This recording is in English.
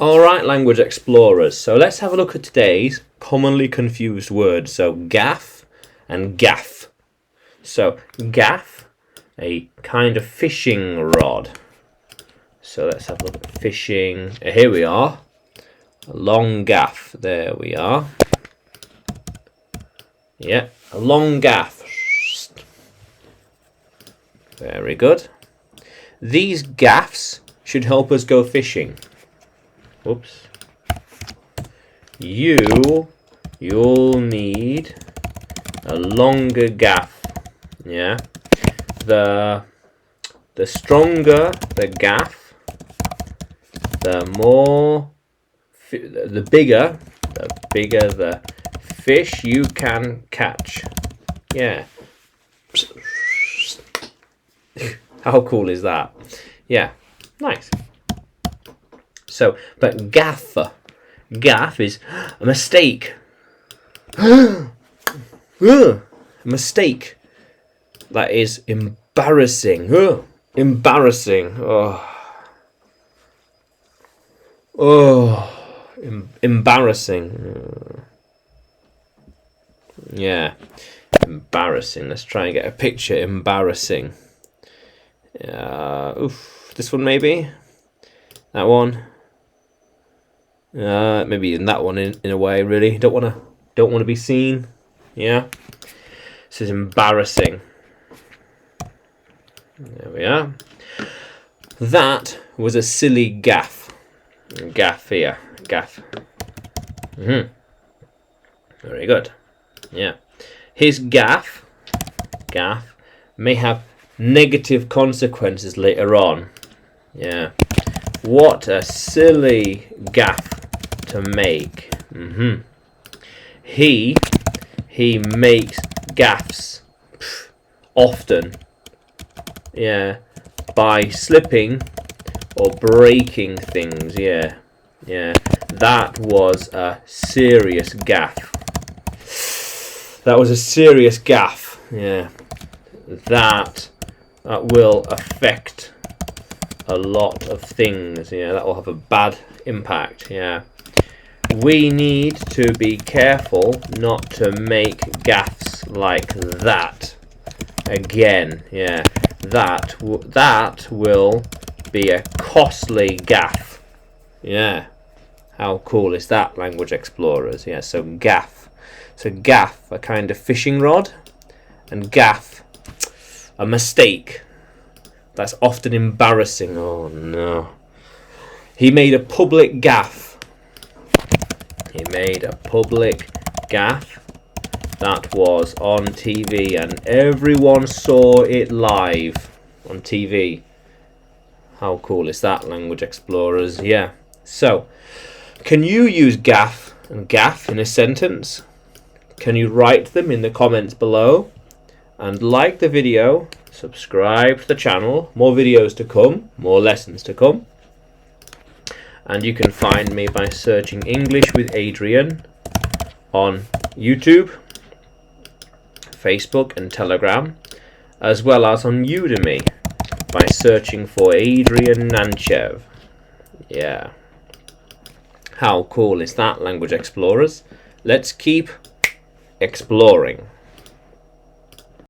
Alright, language explorers. So let's have a look at today's commonly confused words. So gaff and gaff. So gaff, a kind of fishing rod. So let's have a look at fishing. Here we are. A long gaff. There we are. Yeah, a long gaff. Very good. These gaffs should help us go fishing. Whoops. You'll need a longer gaff. Yeah. The stronger the gaff, the bigger the fish you can catch. Yeah. How cool is that? Yeah. Nice. So, but gaff is a mistake. A mistake. That is embarrassing. Embarrassing. Embarrassing. Yeah. Embarrassing. Let's try and get a picture. Embarrassing. This one maybe. That one. Maybe in that one in a way. Really, don't want to be seen. Yeah. This is embarrassing. There we are. That was a silly gaff. Gaff here. Gaff. Very good. Yeah. His gaff may have negative consequences later on. Yeah. What a silly gaff to make. He makes gaffs often. Yeah. By slipping or breaking things. Yeah. Yeah. That was a serious gaff. That was a serious gaff. Yeah. That will affect a lot of things. Yeah, that will have a bad impact. Yeah. We need to be careful not to make gaffs like that again. Yeah. That will be a costly gaff. Yeah. How cool is that, language explorers? Yeah, so gaff. So gaff, a kind of fishing rod, and gaff, a mistake. That's often embarrassing. Oh no. He made a public gaff. He made a public gaff that was on TV and everyone saw it live on TV. How cool is that, language explorers? Yeah. So, can you use gaff and gaff in a sentence? Can you write them in the comments below? And like the video, subscribe to the channel. More videos to come, more lessons to come. And you can find me by searching English with Adrian on YouTube, Facebook and Telegram, as well as on Udemy by searching for Adrian Nanchev. Yeah. How cool is that, language explorers? Let's keep exploring.